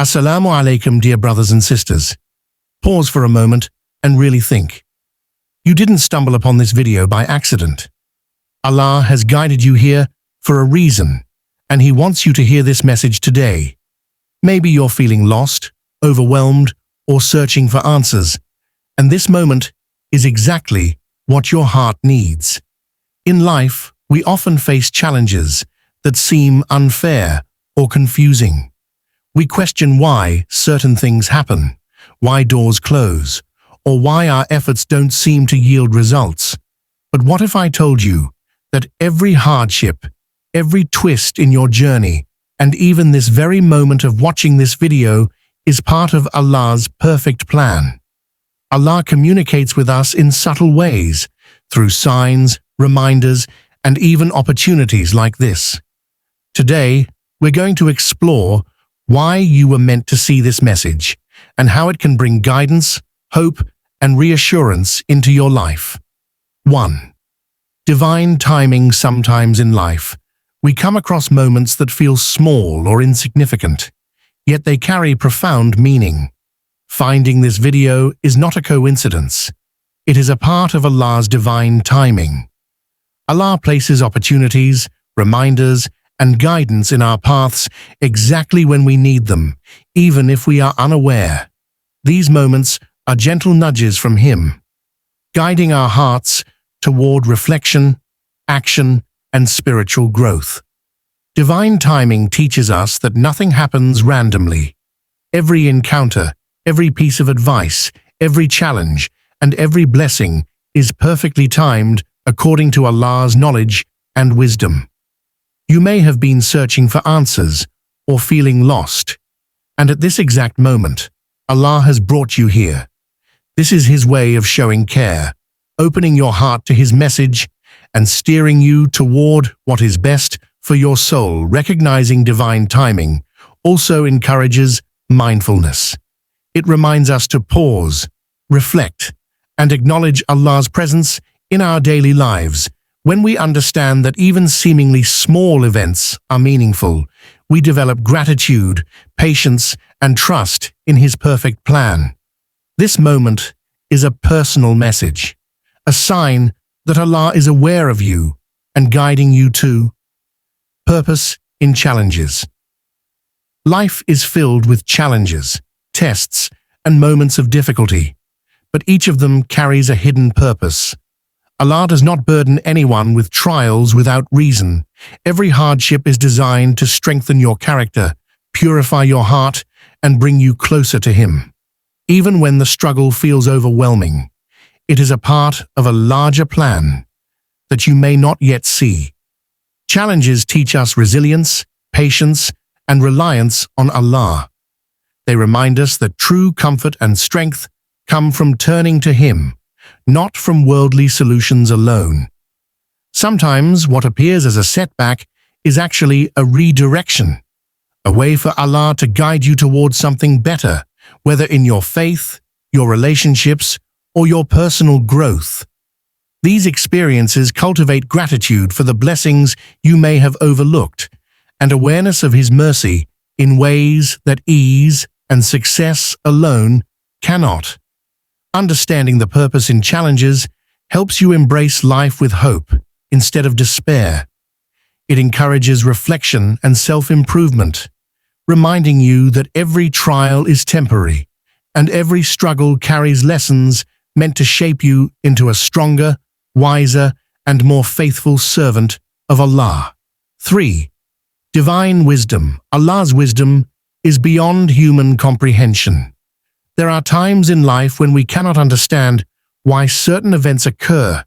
Assalamu alaikum, dear brothers and sisters. Pause for a moment and really think. You didn't stumble upon this video by accident. Allah has guided you here for a reason, and He wants you to hear this message today. Maybe you're feeling lost, overwhelmed, or searching for answers, and this moment is exactly what your heart needs. In life, we often face challenges that seem unfair or confusing. We question why certain things happen, why doors close, or why our efforts don't seem to yield results. But what if I told you that every hardship, every twist in your journey, and even this very moment of watching this video is part of Allah's perfect plan? Allah communicates with us in subtle ways, through signs, reminders, and even opportunities like this. Today, we're going to explore why you were meant to see this message and how it can bring guidance, hope, and reassurance into your life. 1. Divine timing. Sometimes in life, we come across moments that feel small or insignificant, yet they carry profound meaning. Finding this video is not a coincidence. It is a part of Allah's divine timing. Allah places opportunities, reminders, and guidance in our paths exactly when we need them, even if we are unaware. These moments are gentle nudges from Him, guiding our hearts toward reflection, action, and spiritual growth. Divine timing teaches us that nothing happens randomly. Every encounter, every piece of advice, every challenge, and every blessing is perfectly timed according to Allah's knowledge and wisdom. You may have been searching for answers or feeling lost, and at this exact moment, Allah has brought you here. This is His way of showing care, opening your heart to His message, and steering you toward what is best for your soul. Recognizing divine timing also encourages mindfulness. It reminds us to pause, reflect, and acknowledge Allah's presence in our daily lives. When we understand that even seemingly small events are meaningful, we develop gratitude, patience, and trust in His perfect plan. This moment is a personal message, a sign that Allah is aware of you and guiding you to purpose in challenges. Life is filled with challenges, tests, and moments of difficulty, but each of them carries a hidden purpose. Allah does not burden anyone with trials without reason. Every hardship is designed to strengthen your character, purify your heart, and bring you closer to Him. Even when the struggle feels overwhelming, it is a part of a larger plan that you may not yet see. Challenges teach us resilience, patience, and reliance on Allah. They remind us that true comfort and strength come from turning to Him, not from worldly solutions alone. Sometimes what appears as a setback is actually a redirection, a way for Allah to guide you towards something better, whether in your faith, your relationships, or your personal growth. These experiences cultivate gratitude for the blessings you may have overlooked and awareness of His mercy in ways that ease and success alone cannot. Understanding the purpose in challenges helps you embrace life with hope instead of despair. It encourages reflection and self-improvement, reminding you that every trial is temporary and every struggle carries lessons meant to shape you into a stronger, wiser, and more faithful servant of Allah. 3. Divine wisdom. Allah's wisdom is beyond human comprehension. There are times in life when we cannot understand why certain events occur,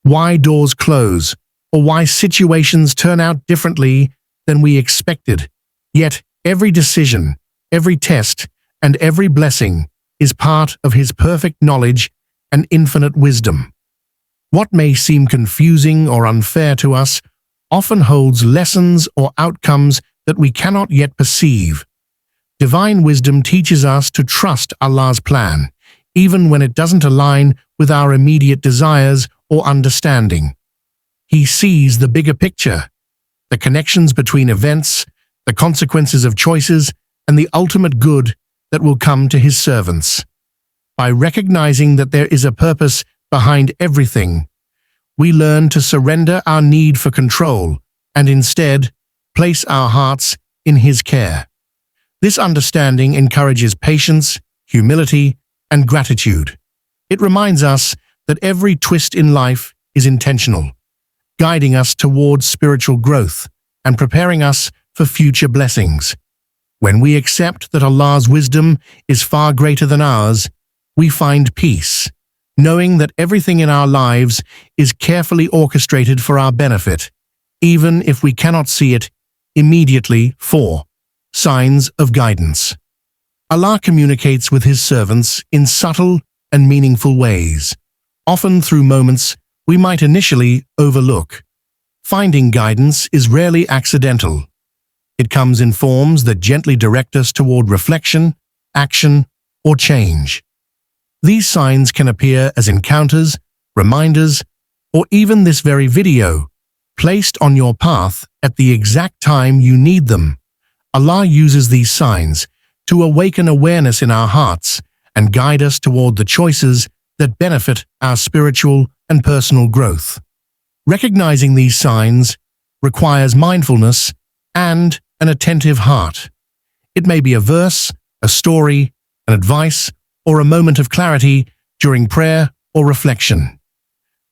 why doors close, or why situations turn out differently than we expected. Yet, every decision, every test, and every blessing is part of His perfect knowledge and infinite wisdom. What may seem confusing or unfair to us often holds lessons or outcomes that we cannot yet perceive. Divine wisdom teaches us to trust Allah's plan, even when it doesn't align with our immediate desires or understanding. He sees the bigger picture, the connections between events, the consequences of choices, and the ultimate good that will come to His servants. By recognizing that there is a purpose behind everything, we learn to surrender our need for control and instead place our hearts in His care. This understanding encourages patience, humility, and gratitude. It reminds us that every twist in life is intentional, guiding us towards spiritual growth and preparing us for future blessings. When we accept that Allah's wisdom is far greater than ours, we find peace, knowing that everything in our lives is carefully orchestrated for our benefit, even if we cannot see it immediately. 4. Signs of guidance. Allah communicates with His servants in subtle and meaningful ways, often through moments we might initially overlook. Finding guidance is rarely accidental. It comes in forms that gently direct us toward reflection, action, or change. These signs can appear as encounters, reminders, or even this very video, placed on your path at the exact time you need them. Allah uses these signs to awaken awareness in our hearts and guide us toward the choices that benefit our spiritual and personal growth. Recognizing these signs requires mindfulness and an attentive heart. It may be a verse, a story, an advice, or a moment of clarity during prayer or reflection.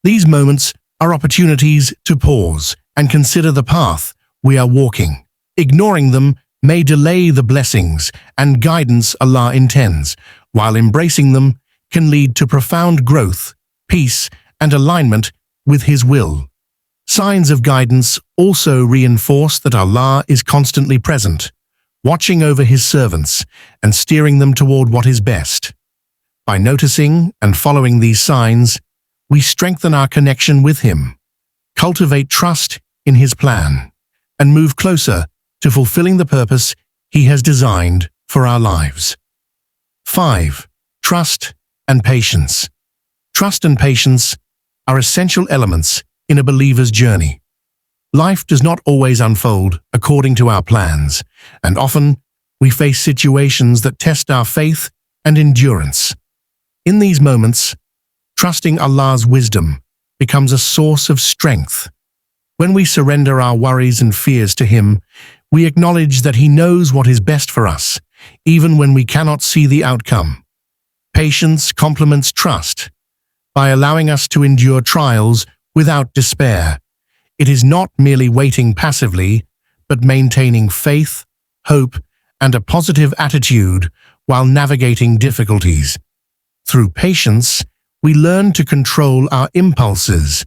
These moments are opportunities to pause and consider the path we are walking. Ignoring them may delay the blessings and guidance Allah intends, while embracing them can lead to profound growth, peace, and alignment with His will. Signs of guidance also reinforce that Allah is constantly present, watching over His servants and steering them toward what is best. By noticing and following these signs, we strengthen our connection with Him, cultivate trust in His plan, and move closer to fulfilling the purpose He has designed for our lives. 5. Trust and patience. Trust and patience are essential elements in a believer's journey. Life does not always unfold according to our plans, and often we face situations that test our faith and endurance. In these moments, trusting Allah's wisdom becomes a source of strength. When we surrender our worries and fears to Him, we acknowledge that He knows what is best for us, even when we cannot see the outcome. Patience complements trust by allowing us to endure trials without despair. It is not merely waiting passively, but maintaining faith, hope, and a positive attitude while navigating difficulties. Through patience, we learn to control our impulses,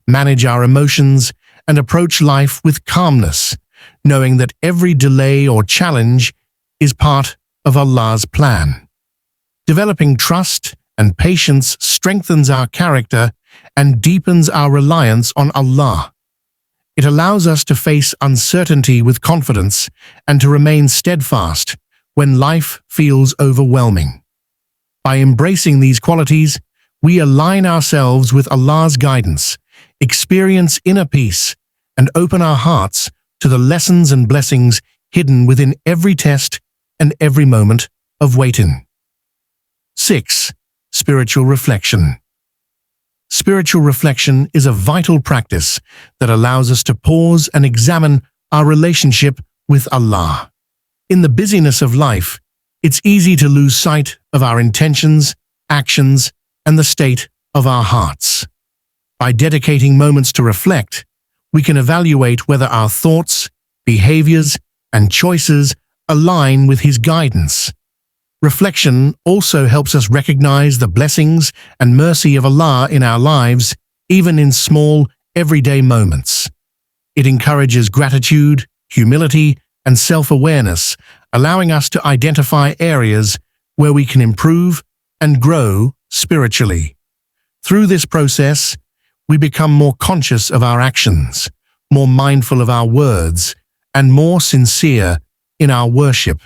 manage our emotions, and approach life with calmness, knowing that every delay or challenge is part of Allah's plan. Developing trust and patience strengthens our character and deepens our reliance on Allah. It allows us to face uncertainty with confidence and to remain steadfast when life feels overwhelming. By embracing these qualities, we align ourselves with Allah's guidance, experience inner peace, and open our hearts to the lessons and blessings hidden within every test and every moment of waiting. 6. Spiritual reflection. Spiritual reflection is a vital practice that allows us to pause and examine our relationship with Allah. In the busyness of life, it's easy to lose sight of our intentions, actions, and the state of our hearts. By dedicating moments to reflect, we can evaluate whether our thoughts, behaviors, and choices align with His guidance. Reflection also helps us recognize the blessings and mercy of Allah in our lives, even in small, everyday moments. It encourages gratitude, humility, and self-awareness, allowing us to identify areas where we can improve and grow spiritually. Through this process, we become more conscious of our actions, more mindful of our words, and more sincere in our worship.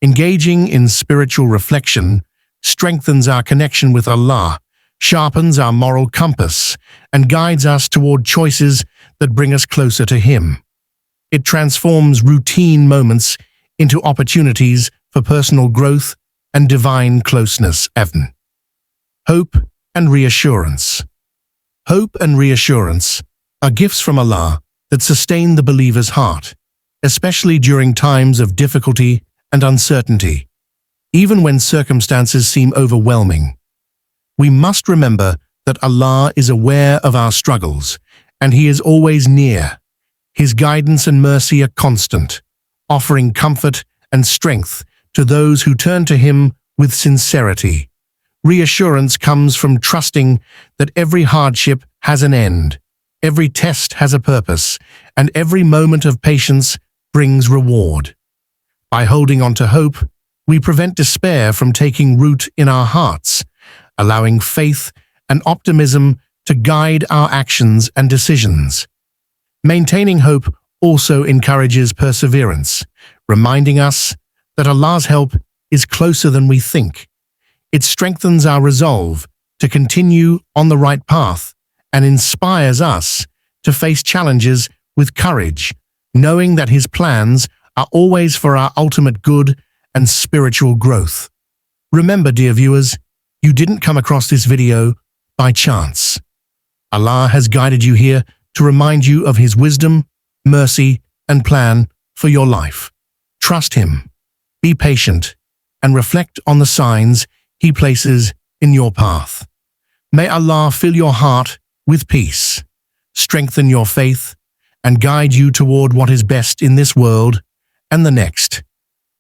Engaging in spiritual reflection strengthens our connection with Allah, sharpens our moral compass, and guides us toward choices that bring us closer to Him. It transforms routine moments into opportunities for personal growth and divine closeness. Evan. Hope and reassurance. Hope and reassurance are gifts from Allah that sustain the believer's heart, especially during times of difficulty and uncertainty. Even when circumstances seem overwhelming, we must remember that Allah is aware of our struggles, and He is always near. His guidance and mercy are constant, offering comfort and strength to those who turn to Him with sincerity. Reassurance comes from trusting that every hardship has an end, every test has a purpose, and every moment of patience brings reward. By holding on to hope, we prevent despair from taking root in our hearts, allowing faith and optimism to guide our actions and decisions. Maintaining hope also encourages perseverance, reminding us that Allah's help is closer than we think. It strengthens our resolve to continue on the right path and inspires us to face challenges with courage, knowing that His plans are always for our ultimate good and spiritual growth. Remember, dear viewers, you didn't come across this video by chance. Allah has guided you here to remind you of His wisdom, mercy, and plan for your life. Trust Him, be patient, and reflect on the signs He places in your path. May Allah fill your heart with peace, strengthen your faith, and guide you toward what is best in this world and the next.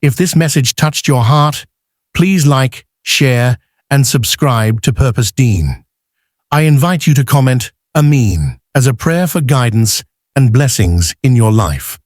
If this message touched your heart, please like, share, and subscribe to Purpose Deen. I invite you to comment Ameen as a prayer for guidance and blessings in your life.